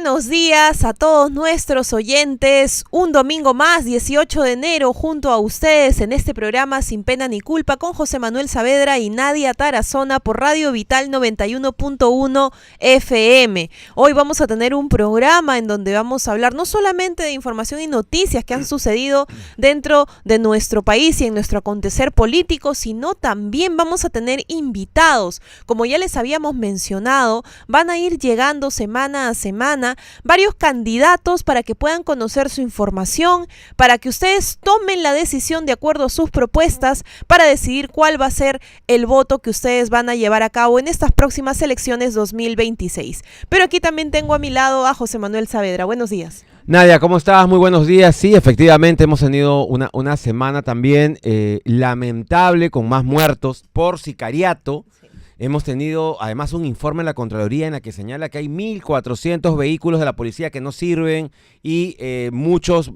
buenos días a todos nuestros oyentes. Un domingo más, 18 de enero, junto a ustedes en este programa Sin Pena ni Culpa con José Manuel Saavedra y Nadia Tarazona por Radio Vital 91.1 FM. Hoy vamos a tener un programa en donde vamos a hablar no solamente de información y noticias que han sucedido dentro de nuestro país y en nuestro acontecer político, sino también vamos a tener invitados. Como ya les habíamos mencionado, van a ir llegando semana a semana varios candidatos para que puedan conocer su información, para que ustedes tomen la decisión de acuerdo a sus propuestas para decidir cuál va a ser el voto que ustedes van a llevar a cabo en estas próximas elecciones 2026. Pero aquí también tengo a mi lado a José Manuel Saavedra. Buenos días. Nadia, ¿cómo estás? Muy buenos días. Sí, efectivamente hemos tenido una semana también lamentable con más muertos por sicariato. Sí. Hemos tenido además un informe en la Contraloría en la que señala que hay 1.400 vehículos de la policía que no sirven y muchos,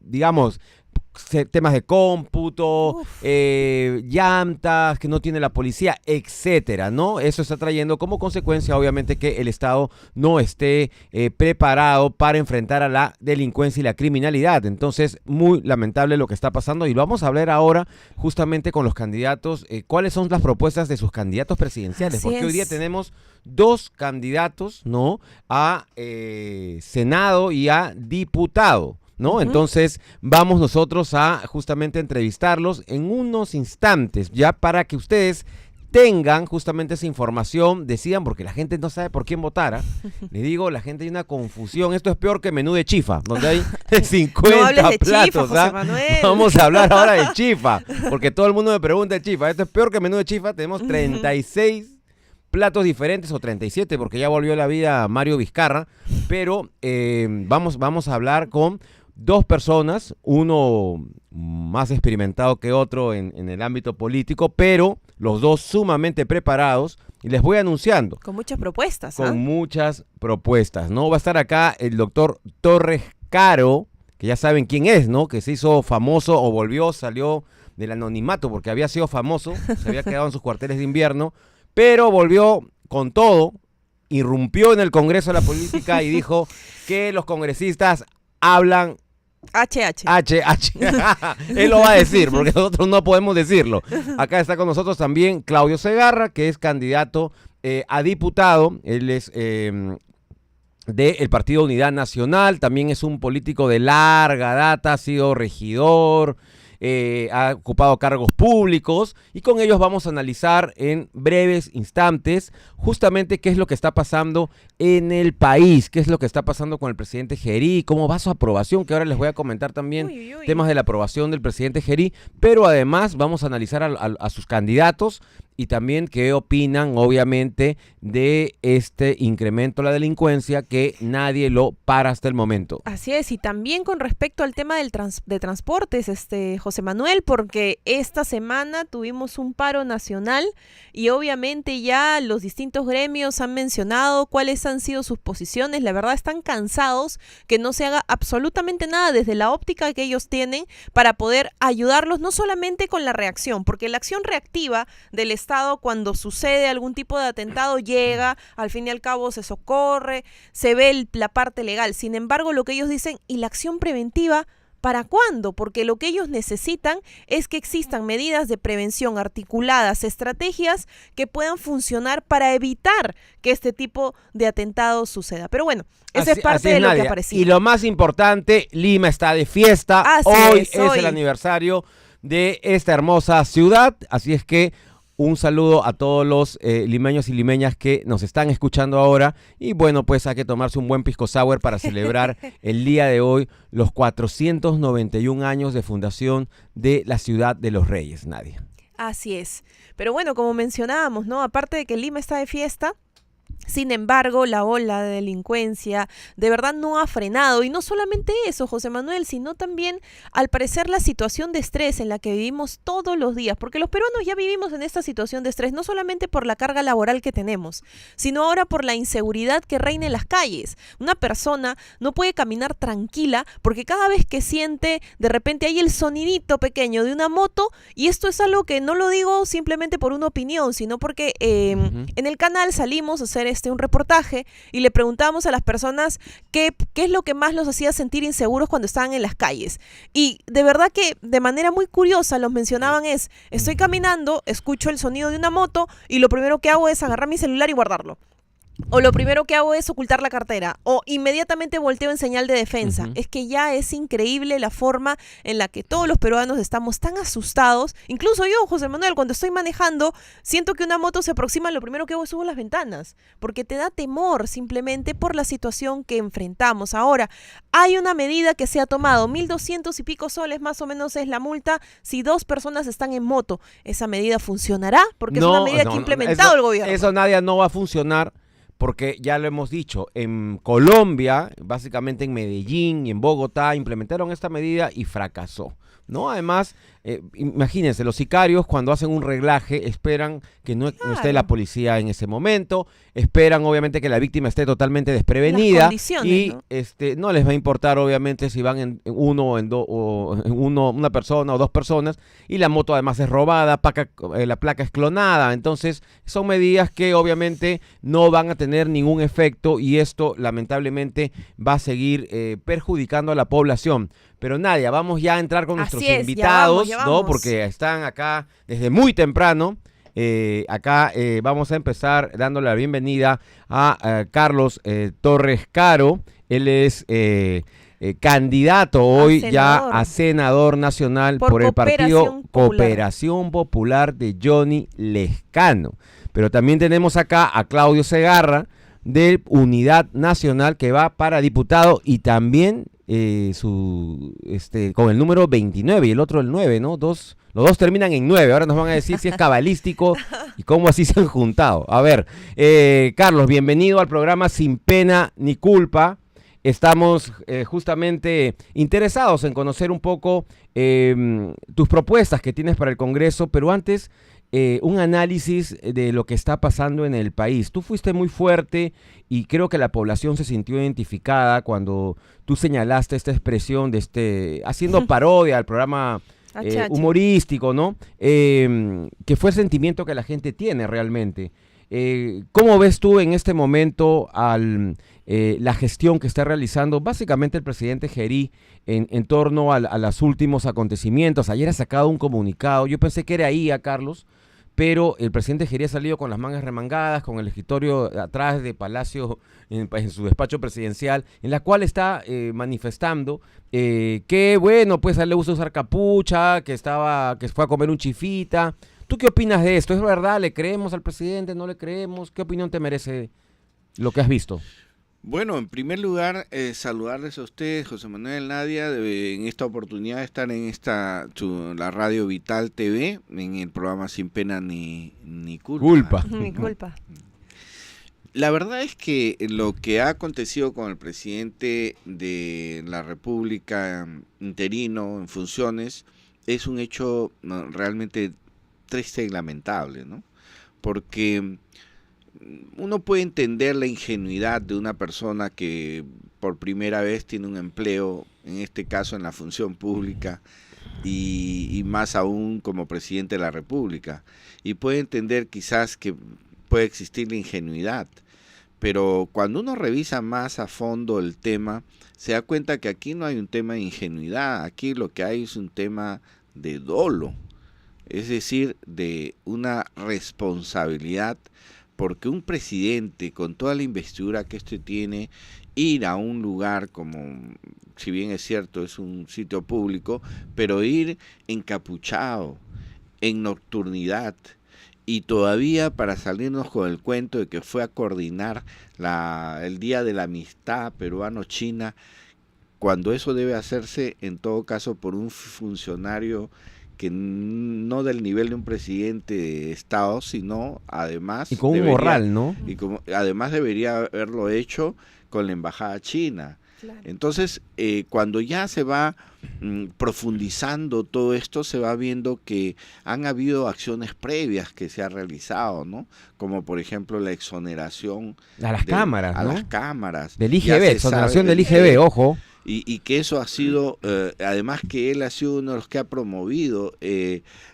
digamos, temas de cómputo, llantas que no tiene la policía, etcétera, ¿no? Eso está trayendo como consecuencia, obviamente, que el Estado no esté preparado para enfrentar a la delincuencia y la criminalidad. Entonces, muy lamentable lo que está pasando y lo vamos a hablar ahora justamente con los candidatos. ¿Cuáles son las propuestas de sus candidatos presidenciales? Así porque es. hoy día tenemos dos candidatos, ¿no? A Senado y a diputado, ¿no? Entonces vamos nosotros a justamente entrevistarlos en unos instantes, ya para que ustedes tengan justamente esa información, decidan, porque la gente no sabe por quién votar. Les digo, la gente hay una confusión. Esto es peor que menú de chifa, donde hay 50 no hables de platos. chifa, José Manuel. Vamos a hablar ahora de chifa, porque todo el mundo me pregunta de chifa. Esto es peor que menú de chifa. Tenemos 36 platos diferentes, o 37, porque ya volvió a la vida Mario Vizcarra, pero vamos a hablar con dos personas, uno más experimentado que otro en el ámbito político, pero los dos sumamente preparados, y les voy anunciando. Con muchas propuestas. Con muchas propuestas, ¿no? Va a estar acá el doctor Torres Caro, que ya saben quién es, ¿no? Que se hizo famoso o salió del anonimato porque había sido famoso, se había quedado en sus cuarteles de invierno, pero volvió con todo, irrumpió en el Congreso de la Política y dijo que los congresistas hablan HH. Él lo va a decir, porque nosotros no podemos decirlo. Acá está con nosotros también Claudio Segarra, que es candidato a diputado. Él es del Partido Unidad Nacional, también es un político de larga data, ha sido regidor, ha ocupado cargos públicos, y con ellos vamos a analizar en breves instantes justamente qué es lo que está pasando en el país, qué es lo que está pasando con el presidente Gerí, cómo va su aprobación, que ahora les voy a comentar también temas de la aprobación del presidente Gerí, pero además vamos a analizar a sus candidatos y también qué opinan, obviamente, de este incremento de la delincuencia que nadie lo para hasta el momento. Así es, y también con respecto al tema de transportes, José Manuel, porque esta semana tuvimos un paro nacional y obviamente ya los distintos gremios han mencionado cuáles han sido sus posiciones. La verdad, están cansados que no se haga absolutamente nada desde la óptica que ellos tienen para poder ayudarlos, no solamente con la reacción, porque la acción reactiva del Estado, cuando sucede algún tipo de atentado, llega, al fin y al cabo se socorre, se ve la parte legal. Sin embargo, lo que ellos dicen, ¿y la acción preventiva para cuándo? Porque lo que ellos necesitan es que existan medidas de prevención articuladas, estrategias que puedan funcionar para evitar que este tipo de atentados suceda. Pero bueno, esa es parte de lo que aparecía. Y lo más importante, Lima está de fiesta. Hoy es el aniversario de esta hermosa ciudad, así es que un saludo a todos los limeños y limeñas que nos están escuchando ahora. Y bueno, pues hay que tomarse un buen pisco sour para celebrar el día de hoy los 491 años de fundación de la ciudad de los Reyes, Nadia. Así es. Pero bueno, como mencionábamos, ¿no? Aparte de que Lima está de fiesta, sin embargo, la ola de delincuencia de verdad no ha frenado. Y no solamente eso, José Manuel, sino también, al parecer, la situación de estrés en la que vivimos todos los días. Porque los peruanos ya vivimos en esta situación de estrés, no solamente por la carga laboral que tenemos, sino ahora por la inseguridad que reina en las calles. Una persona no puede caminar tranquila porque cada vez que siente, de repente hay el sonidito pequeño de una moto, y esto es algo que no lo digo simplemente por una opinión, sino porque en el canal salimos a hacer un reportaje y le preguntábamos a las personas qué es lo que más los hacía sentir inseguros cuando estaban en las calles. Y de verdad que de manera muy curiosa los mencionaban estoy caminando, escucho el sonido de una moto y lo primero que hago es agarrar mi celular y guardarlo. O lo primero que hago es ocultar la cartera. O inmediatamente volteo en señal de defensa. Es que ya es increíble la forma en la que todos los peruanos estamos tan asustados. Incluso yo, José Manuel, cuando estoy manejando, siento que una moto se aproxima, lo primero que hago es subo las ventanas. Porque te da temor simplemente por la situación que enfrentamos. Ahora, hay una medida que se ha tomado. 1.200 y pico soles más o menos es la multa si 2 personas están en moto. ¿Esa medida funcionará? Porque es una medida que ha implementado el gobierno. Eso, Nadia, no va a funcionar. Porque ya lo hemos dicho, en Colombia, básicamente en Medellín y en Bogotá, implementaron esta medida y fracasó, ¿no? Además, imagínense, los sicarios cuando hacen un reglaje esperan que no esté la policía en ese momento, esperan obviamente que la víctima esté totalmente desprevenida y ¿no? No les va a importar obviamente si van en una persona o 2 personas y la moto además es robada, la placa es clonada, entonces son medidas que obviamente no van a tener ningún efecto y esto lamentablemente va a seguir perjudicando a la población. Pero Nadia, vamos ya a entrar con nuestros invitados, ya vamos. ¿No? Porque están acá desde muy temprano. Vamos a empezar dándole la bienvenida a Carlos Torres Caro. Él es candidato hoy ya a senador nacional por el partido Cooperación Popular de Johnny Lescano. Pero también tenemos acá a Claudio Segarra de Unidad Nacional que va para diputado y también con el número 29 y el otro el 9, ¿no? Los dos terminan en 9. Ahora nos van a decir si es cabalístico y cómo así se han juntado. A ver, Carlos, bienvenido al programa Sin Pena ni Culpa. Estamos justamente interesados en conocer un poco tus propuestas que tienes para el Congreso, pero antes un análisis de lo que está pasando en el país. Tú fuiste muy fuerte y creo que la población se sintió identificada cuando tú señalaste esta expresión de haciendo parodia al programa humorístico, ¿no? Que fue el sentimiento que la gente tiene realmente. ¿Cómo ves tú en este momento la gestión que está realizando básicamente el presidente Gerí en torno a los últimos acontecimientos? Ayer ha sacado un comunicado, yo pensé que era ahí a Carlos, pero el presidente Gerí ha salido con las mangas remangadas, con el escritorio atrás de Palacio en su despacho presidencial, en la cual está manifestando que, bueno, pues a él le gusta usar capucha, que fue a comer un chifita. ¿Tú qué opinas de esto? ¿Es verdad? ¿Le creemos al presidente? ¿No le creemos? ¿Qué opinión te merece lo que has visto? Bueno, en primer lugar, saludarles a ustedes, José Manuel, Nadia, en esta oportunidad de estar en la Radio Vital TV, en el programa Sin Pena ni Culpa. Ni culpa. La verdad es que lo que ha acontecido con el presidente de la República interino en funciones es un hecho realmente triste y lamentable, ¿no? Porque uno puede entender la ingenuidad de una persona que por primera vez tiene un empleo, en este caso en la función pública, y más aún como presidente de la República. Y puede entender quizás que puede existir la ingenuidad, pero cuando uno revisa más a fondo el tema, se da cuenta que aquí no hay un tema de ingenuidad, aquí lo que hay es un tema de dolo, es decir, de una responsabilidad, porque un presidente con toda la investidura que tiene, ir a un lugar como, si bien es cierto, es un sitio público, pero ir encapuchado, en nocturnidad, y todavía para salirnos con el cuento de que fue a coordinar el Día de la Amistad Peruano-China, cuando eso debe hacerse en todo caso por un funcionario que no del nivel de un presidente de Estado, sino además... Y con un morral, ¿no? Y además debería haberlo hecho con la embajada china. Claro. Entonces, cuando ya se va profundizando todo esto, se va viendo que han habido acciones previas que se han realizado, ¿no? Como por ejemplo la exoneración... A las cámaras, ¿no? A las cámaras. Del IGB, exoneración del IGB, ojo. Y que eso ha sido, además que él ha sido uno de los que ha promovido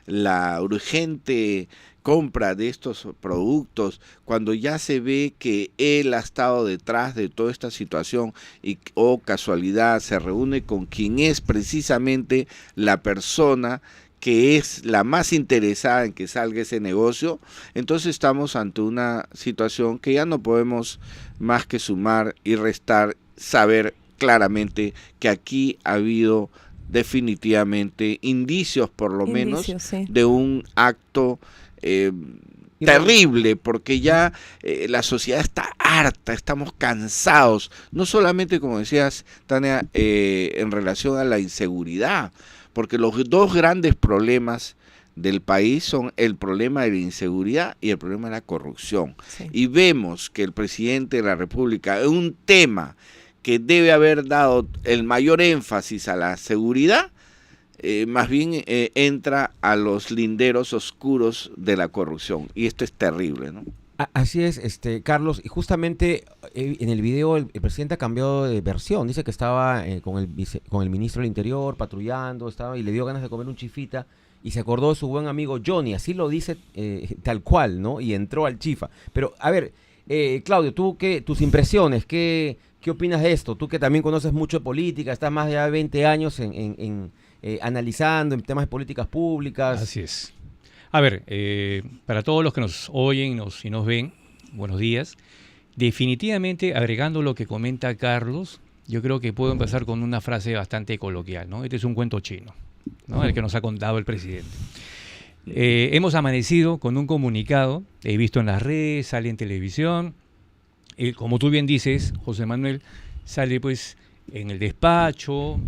la urgente compra de estos productos, cuando ya se ve que él ha estado detrás de toda esta situación y casualidad se reúne con quien es precisamente la persona que es la más interesada en que salga ese negocio, entonces estamos ante una situación que ya no podemos más que sumar y restar, saber claramente que aquí ha habido definitivamente indicios, por lo menos, sí, de un acto terrible, porque ya la sociedad está harta, estamos cansados, no solamente, como decías, Tania, en relación a la inseguridad, porque los dos grandes problemas del país son el problema de la inseguridad y el problema de la corrupción. Sí. Y vemos que el presidente de la República, en un tema que debe haber dado el mayor énfasis a la seguridad, más bien entra a los linderos oscuros de la corrupción. Y esto es terrible, ¿no? Así es, Carlos, y justamente en el video el presidente ha cambiado de versión, dice que estaba con el ministro del Interior patrullando, y le dio ganas de comer un chifita, y se acordó de su buen amigo Johnny, así lo dice tal cual, ¿no? Y entró al chifa. Pero, a ver, Claudio, tus impresiones, ¿qué opinas de esto? Tú que también conoces mucho de política, estás más de 20 años analizando en temas de políticas públicas. Así es. A ver, para todos los que nos oyen y nos ven, buenos días. Definitivamente, agregando lo que comenta Carlos, yo creo que puedo empezar con una frase bastante coloquial, ¿no? Este es un cuento chino, ¿no? El que nos ha contado el presidente. Hemos amanecido con un comunicado, he visto en las redes, sale en televisión, como tú bien dices, José Manuel, sale pues en el despacho,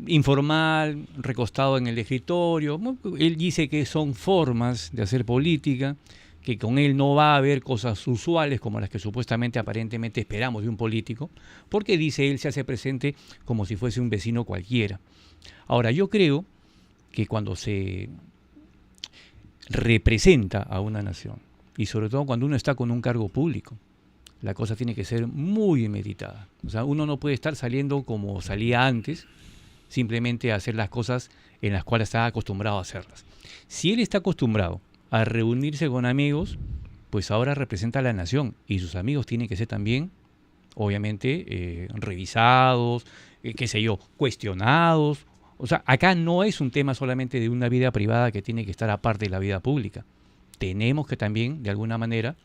informal, recostado en el escritorio. Él dice que son formas de hacer política, que con él no va a haber cosas usuales como las que supuestamente, aparentemente esperamos de un político, porque dice él se hace presente como si fuese un vecino cualquiera. Ahora, yo creo que cuando se representa a una nación, y sobre todo cuando uno está con un cargo público, la cosa tiene que ser muy meditada. O sea, uno no puede estar saliendo como salía antes, simplemente a hacer las cosas en las cuales estaba acostumbrado a hacerlas. Si él está acostumbrado a reunirse con amigos, pues ahora representa a la nación y sus amigos tienen que ser también, obviamente, revisados, cuestionados. O sea, acá no es un tema solamente de una vida privada que tiene que estar aparte de la vida pública. Tenemos que también, de alguna manera,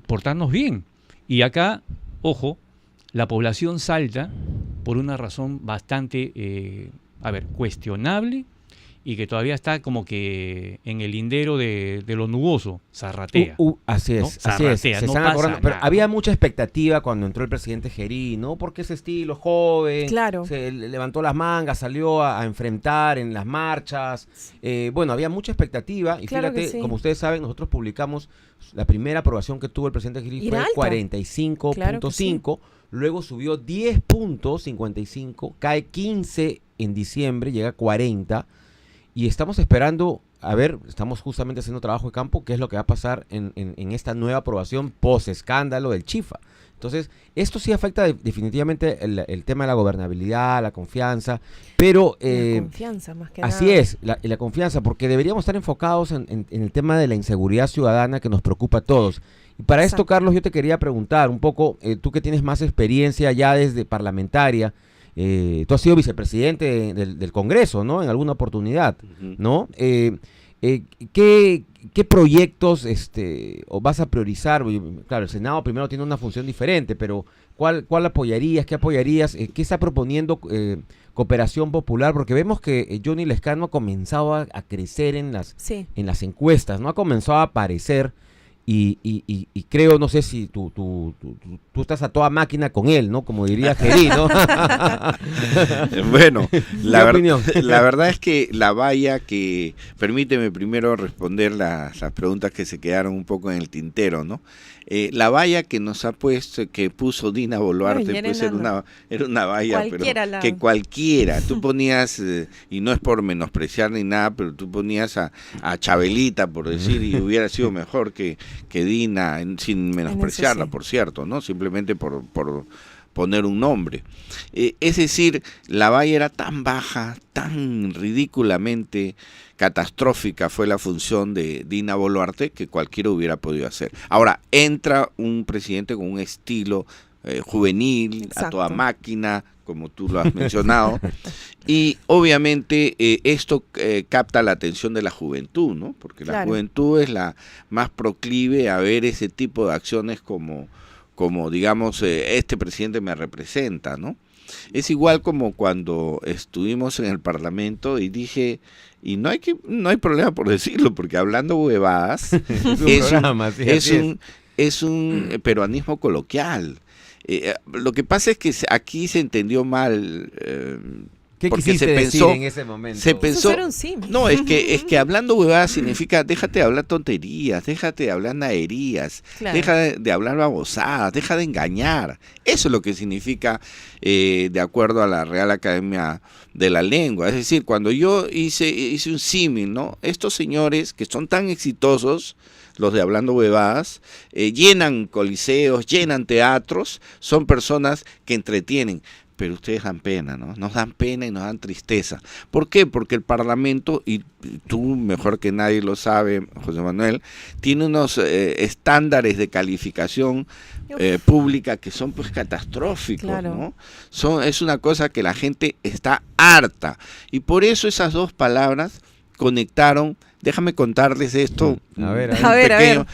portarnos bien. Y acá, ojo, la población salta por una razón bastante, cuestionable y que todavía está como que en el lindero de lo nuboso, zarratea. Así es, ¿no? así Zarratea, es. Se no están pasa acordando, pero nada. había mucha expectativa cuando entró el presidente Gerí, ¿no? Porque ese estilo joven, Claro. se levantó las mangas, salió a enfrentar en las marchas. Había mucha expectativa y Claro que fíjate, sí. como ustedes saben, nosotros publicamos la primera aprobación que tuvo el presidente Gerí Era fue alta. 45.5, Claro que sí. luego subió 10.55, cae 15 en diciembre, llega a 40. Y estamos esperando, estamos justamente haciendo trabajo de campo, qué es lo que va a pasar en esta nueva aprobación post-escándalo del Chifa. Entonces, esto sí afecta definitivamente el tema de la gobernabilidad, la confianza, pero... La confianza, más que así nada. es, la confianza, porque deberíamos estar enfocados en el tema de la inseguridad ciudadana que nos preocupa a todos. Y para esto, Exacto. Carlos, yo te quería preguntar un poco, tú que tienes más experiencia ya desde parlamentaria, tú has sido vicepresidente del Congreso, ¿no? En alguna oportunidad, ¿no? ¿Qué proyectos o vas a priorizar? Claro, el Senado primero tiene una función diferente, pero ¿cuál apoyarías? ¿Qué apoyarías? ¿Qué está proponiendo Cooperación Popular? Porque vemos que Johnny Lescano ha comenzado a crecer en las encuestas, ¿no? Ha comenzado a aparecer. Y creo, no sé si tú estás a toda máquina con él, ¿no? Como diría Gerí, ¿no? Bueno, la opinión? verdad es que la valla que... Permíteme primero responder las preguntas que se quedaron un poco en el tintero, ¿no? La valla que nos ha puesto, que puso Dina Boluarte, Ay, pues era una valla, Cualquiera pero que cualquiera, tú ponías, y no es por menospreciar ni nada, pero tú ponías a Chabelita, por decir, y hubiera sido mejor que Dina, sin menospreciarla, sí. por cierto, ¿no? Simplemente por poner un nombre. Es decir, la valla era tan baja, tan ridículamente catastrófica fue la función de Dina Boluarte que cualquiera hubiera podido hacer. Ahora, entra un presidente con un estilo juvenil, Exacto. a toda máquina, como tú lo has mencionado, y obviamente esto capta la atención de la juventud, ¿no? Porque la Claro. juventud es la más proclive a ver ese tipo de acciones como digamos, este presidente me representa, ¿no? Es igual como cuando estuvimos en el Parlamento y dije, y no hay problema por decirlo, porque hablando huevadas es un peruanismo coloquial. Lo que pasa es que aquí se entendió mal. ¿Qué porque quisiste se decir pensó, en ese momento? se Eso pensó, era un símil. no, es que hablando huevadas significa déjate de hablar tonterías, déjate de hablar naderías, Claro. deja de hablar babosadas, deja de engañar. Eso es lo que significa de acuerdo a la Real Academia de la Lengua. Es decir, cuando yo hice un símil, ¿no? Estos señores que son tan exitosos, los de hablando huevadas, llenan coliseos, llenan teatros, son personas que entretienen. Pero ustedes dan pena, ¿no? Nos dan pena y nos dan tristeza. ¿Por qué? Porque el Parlamento, y tú mejor que nadie lo sabe, José Manuel, tiene unos estándares de calificación pública que son pues catastróficos, Claro. ¿no? Es una cosa que la gente está harta. Y por eso esas dos palabras conectaron. Déjame contarles esto, A ver. A ver, a ver.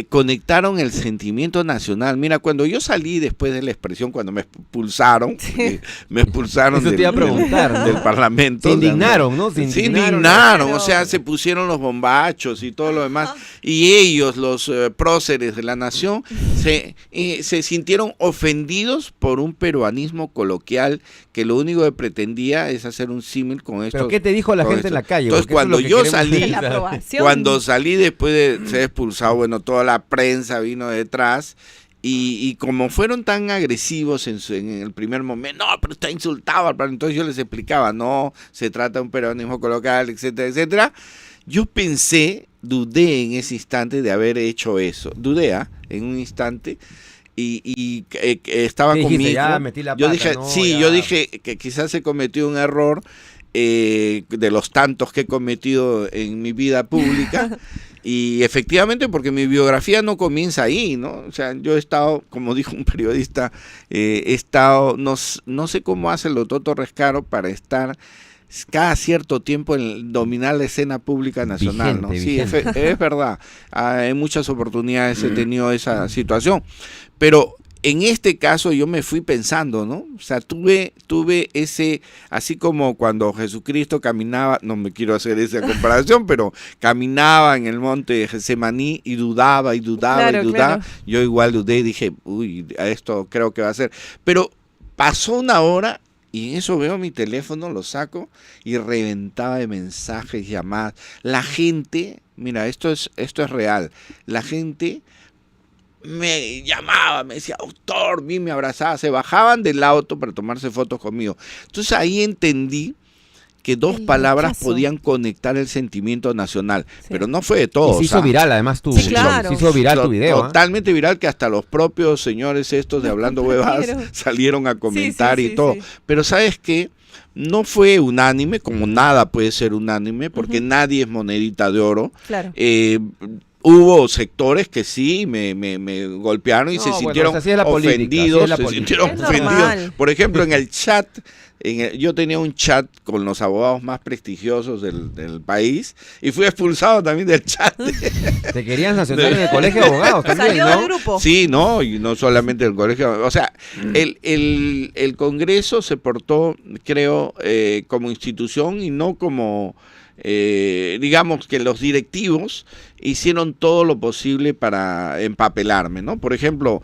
conectaron el sentimiento nacional. Mira, cuando yo salí después de la expresión, cuando me expulsaron, me expulsaron Eso te iba a preguntar, ¿no? del Parlamento. Se indignaron, ¿no? Se indignaron, Pero- o sea, se pusieron los bombachos y todo lo demás. Y ellos, los próceres de la nación, se sintieron ofendidos por un peruanismo coloquial que lo único que pretendía es hacer un símil con esto. ¿Pero qué te dijo la gente en la calle? Entonces, Porque eso es lo cuando que yo queremos salí, saber. La aprobación. cuando salí después de ser expulsado, bueno, toda la prensa vino detrás y como fueron tan agresivos en el primer momento, no, pero está insultado, entonces yo les explicaba, no, se trata de un peruanismo coloquial, etcétera, etcétera. Yo dudé en ese instante de haber hecho eso, en un instante. Y estaba ¿Qué con mi dijiste? hijo. Ya metí la Yo pata, dije, ¿no? sí, Ya. yo dije que quizás se cometió un error de los tantos que he cometido en mi vida pública. Y efectivamente, porque mi biografía no comienza ahí, ¿no? O sea, yo he estado, como dijo un periodista, no sé cómo hace el Toto Rescaro para estar cada cierto tiempo en dominar la escena pública nacional, ¿no? Sí, es verdad. En muchas oportunidades he tenido esa situación. Pero en este caso yo me fui pensando, ¿no? O sea, tuve ese, así como cuando Jesucristo caminaba, no me quiero hacer esa comparación, pero caminaba en el monte de Getsemaní y dudaba, Claro. yo igual dudé y dije, uy, a esto creo que va a ser. Pero pasó una hora y en eso veo mi teléfono, lo saco y reventaba de mensajes, llamadas. La gente, mira, esto es real, la gente me llamaba, me decía, autor, me abrazaba, se bajaban del auto para tomarse fotos conmigo. Entonces ahí entendí que dos El palabras rechazo. podían conectar el sentimiento nacional, Sí. pero no fue de todo. Y se hizo viral, además, tu Sí, claro. Se hizo viral tu video. ¿ah? Totalmente viral, que hasta los propios señores estos de Hablando Huevadas Pero- salieron a comentar Sí, y todo. sí. Pero ¿sabes qué? No fue unánime, como nada puede ser unánime, porque nadie es monedita de oro. Claro. Hubo sectores que sí me golpearon y No, se bueno, sintieron así es la política, así ofendidos, es la se política. sintieron Es ofendidos. normal. Por ejemplo, en el chat, yo tenía un chat con los abogados más prestigiosos del país y fui expulsado también del chat. Te querían sancionar en el colegio de abogados también, Salió ¿no? del grupo. Sí, no, y no solamente el colegio, o sea, el Congreso se portó, creo, como institución y no como, digamos que los directivos hicieron todo lo posible para empapelarme, ¿no? Por ejemplo,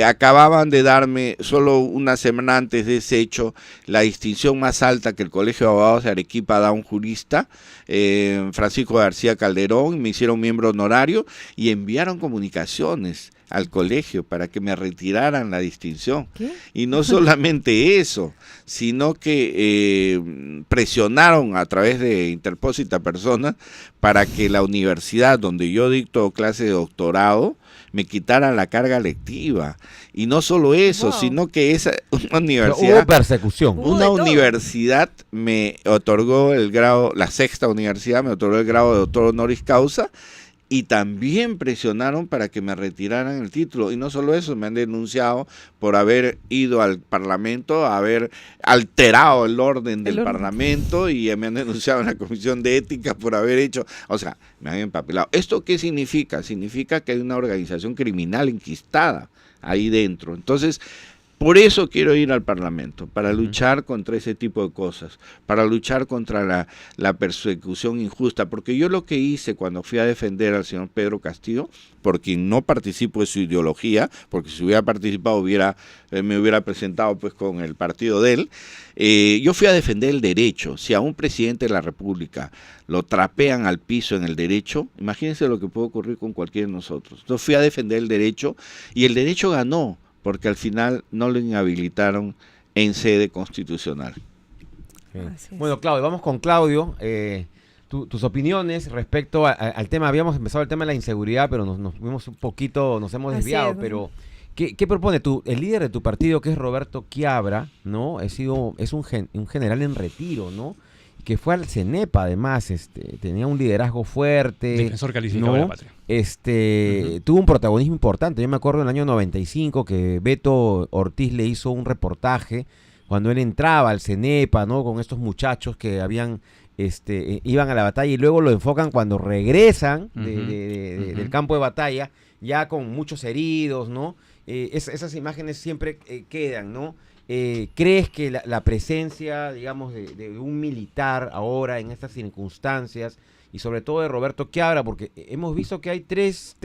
acababan de darme, solo una semana antes de ese hecho, la distinción más alta que el Colegio de Abogados de Arequipa da a un jurista, Francisco García Calderón, me hicieron miembro honorario y enviaron comunicaciones al colegio para que me retiraran la distinción. ¿Qué? Y no solamente eso, sino que presionaron a través de interpósita persona para que la universidad donde yo dicto clase de doctorado me quitaran la carga lectiva. Y no solo eso, Wow. sino que una Hubo universidad... persecución. Hubo de Una todo. universidad me otorgó el grado, la sexta universidad me otorgó el grado de doctor honoris causa, y también presionaron para que me retiraran el título. Y no solo eso, me han denunciado por haber ido al Parlamento, haber alterado el orden del Parlamento, y me han denunciado en la Comisión de Ética por haber hecho, o sea, me han empapelado. ¿Esto qué significa? Significa que hay una organización criminal enquistada ahí dentro. Entonces, por eso quiero ir al Parlamento, para luchar contra ese tipo de cosas, para luchar contra la persecución injusta, porque yo lo que hice cuando fui a defender al señor Pedro Castillo, por quien no participo de su ideología, porque si hubiera participado me hubiera presentado pues con el partido de él, yo fui a defender el derecho. Si a un presidente de la República lo trapean al piso en el derecho, imagínense lo que puede ocurrir con cualquiera de nosotros. Entonces fui a defender el derecho y el derecho ganó, porque al final no lo inhabilitaron en sede constitucional. Sí. Así es. Bueno, Claudio, vamos con Claudio. Tus opiniones respecto al tema. Habíamos empezado el tema de la inseguridad, pero nos fuimos un poquito, nos hemos Así desviado. es. Pero, ¿qué propone tú? El líder de tu partido, que es Roberto Quiabra, ¿no? Es un general en retiro, ¿no? Que fue al CENEPA, además, tenía un liderazgo fuerte. Defensor calificado ¿no? de la patria. Tuvo un protagonismo importante. Yo me acuerdo en el año 95 que Beto Ortiz le hizo un reportaje cuando él entraba al CENEPA, ¿no? Con estos muchachos que iban a la batalla, y luego lo enfocan cuando regresan del campo de batalla, ya con muchos heridos, ¿no? Esas imágenes siempre quedan, ¿no? ¿Crees que la presencia, digamos, de un militar ahora en estas circunstancias, y sobre todo de Roberto Quiabra, porque hemos visto que hay tres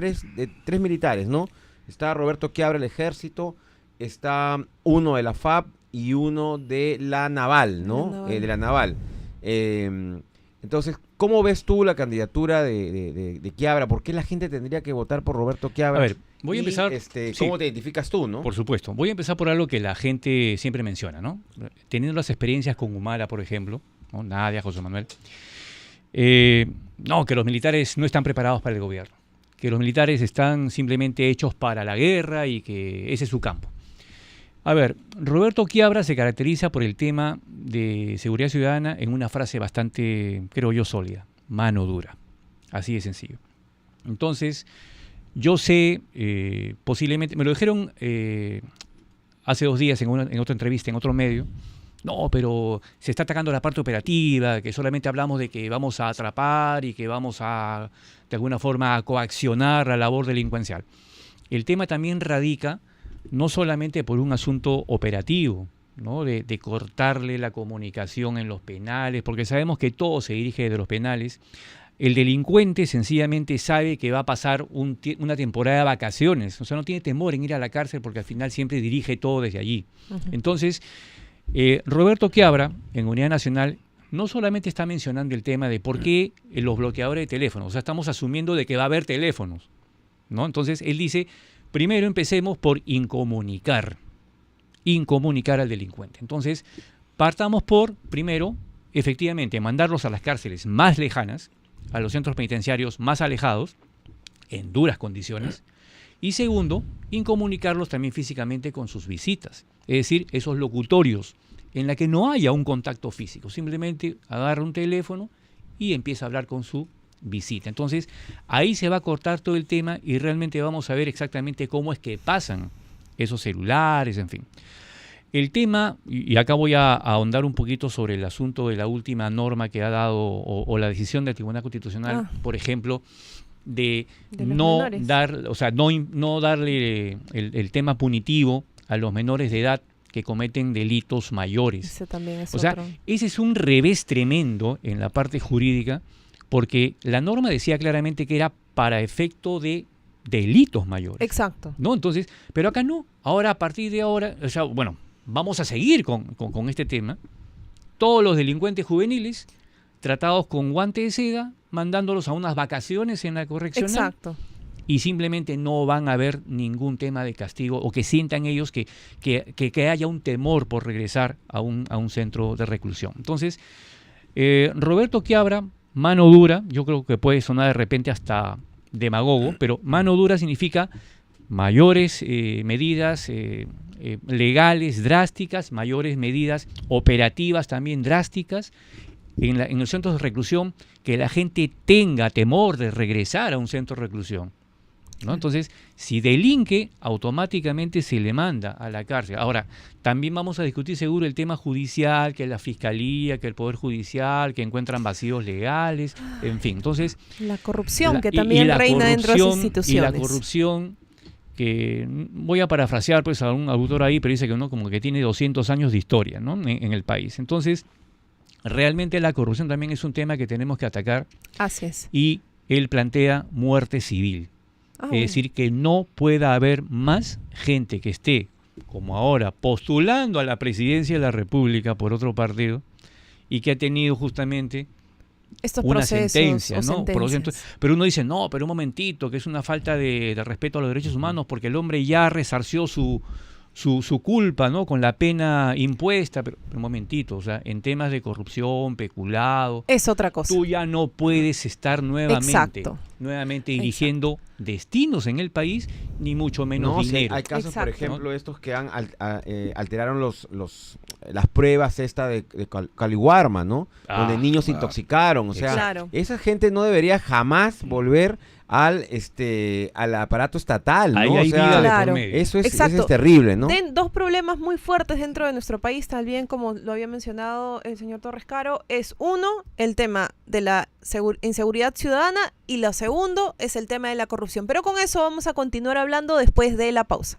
militares, ¿no? Está Roberto Quiabra del Ejército, está uno de la FAP y uno de la Naval, ¿no? De la Naval. Entonces, ¿cómo ves tú la candidatura de Quiabra? ¿Por qué la gente tendría que votar por Roberto Quiabra? A ver, voy a empezar... ¿Cómo sí, te identificas tú, no? por supuesto. Voy a empezar por algo que la gente siempre menciona, ¿no? Teniendo las experiencias con Humala, por ejemplo, ¿no? Nadia, José Manuel. No, que los militares no están preparados para el gobierno. Que los militares están simplemente hechos para la guerra y que ese es su campo. A ver, Roberto Quiabra se caracteriza por el tema de seguridad ciudadana en una frase bastante, creo yo, sólida: mano dura. Así de sencillo. Entonces, yo sé, posiblemente, me lo dijeron hace 2 días en otra entrevista, en otro medio. No, pero se está atacando la parte operativa, que solamente hablamos de que vamos a atrapar y que vamos a, de alguna forma, a coaccionar la labor delincuencial. El tema también radica no solamente por un asunto operativo, ¿no? De cortarle la comunicación en los penales, porque sabemos que todo se dirige de los penales. El delincuente sencillamente sabe que va a pasar una temporada de vacaciones, o sea, no tiene temor en ir a la cárcel porque al final siempre dirige todo desde allí. Entonces, Roberto Quiabra, en Unidad Nacional, no solamente está mencionando el tema de por qué los bloqueadores de teléfonos, o sea, estamos asumiendo de que va a haber teléfonos, ¿no? Entonces, él dice, primero empecemos por incomunicar al delincuente. Entonces, partamos por, primero, efectivamente, mandarlos a las cárceles más lejanas, a los centros penitenciarios más alejados, en duras condiciones, y segundo, incomunicarlos también físicamente con sus visitas, es decir, esos locutorios en la que no haya un contacto físico, simplemente agarra un teléfono y empieza a hablar con su visita. Entonces, ahí se va a cortar todo el tema y realmente vamos a ver exactamente cómo es que pasan esos celulares, en fin. El tema, y acá voy a ahondar un poquito sobre el asunto de la última norma que ha dado, o la decisión del Tribunal Constitucional, por ejemplo, de no menores. no darle el tema punitivo a los menores de edad que cometen delitos mayores. Ese también es O sea, otro. ese es un revés tremendo en la parte jurídica, porque la norma decía claramente que era para efecto de delitos mayores. Exacto. ¿No? Entonces, pero acá no. Ahora, a partir de ahora, o sea, bueno, vamos a seguir con este tema. Todos los delincuentes juveniles tratados con guante de seda, mandándolos a unas vacaciones en la correccional. Exacto. y simplemente no van a haber ningún tema de castigo o que sientan ellos que haya un temor por regresar a un centro de reclusión. Entonces, Roberto Quiabra, mano dura, yo creo que puede sonar de repente hasta demagogo, pero mano dura significa mayores medidas legales drásticas, mayores medidas operativas también drásticas en los centros de reclusión, que la gente tenga temor de regresar a un centro de reclusión, ¿no? Entonces, si delinque, automáticamente se le manda a la cárcel. Ahora, también vamos a discutir seguro el tema judicial, que la fiscalía, que el Poder Judicial, que encuentran vacíos legales, en fin. Entonces, la corrupción que también reina dentro de las instituciones. Y la corrupción, que voy a parafrasear pues a un autor ahí, pero dice que no, como que tiene 200 años de historia, ¿no? en el país. Entonces, realmente la corrupción también es un tema que tenemos que atacar. Así es. Y él plantea muerte civil. Es decir, que no pueda haber más gente que esté, como ahora, postulando a la presidencia de la República por otro partido y que ha tenido justamente estos una procesos sentencia, o ¿no? sentencias. Pero uno dice, no, pero un momentito, que es una falta de respeto a los derechos humanos porque el hombre ya resarció su culpa, ¿no? Con la pena impuesta, pero un momentito, o sea, en temas de corrupción, peculado, es otra cosa. tú ya no puedes estar nuevamente dirigiendo destinos en el país, ni mucho menos dinero. Hay casos, Exacto. por ejemplo, estos que alteraron las pruebas de Caliwarma, ¿no? Donde niños se intoxicaron, o sea, Claro. esa gente no debería jamás volver al aparato estatal, ¿no? Ahí O hay sea, vida de Claro. por medio. eso es Exacto. terrible, ¿no? Dos problemas muy fuertes dentro de nuestro país, también como lo había mencionado el señor Torres Caro, es uno, el tema de la inseguridad ciudadana, y lo segundo es el tema de la corrupción. Pero con eso vamos a continuar hablando después de la pausa.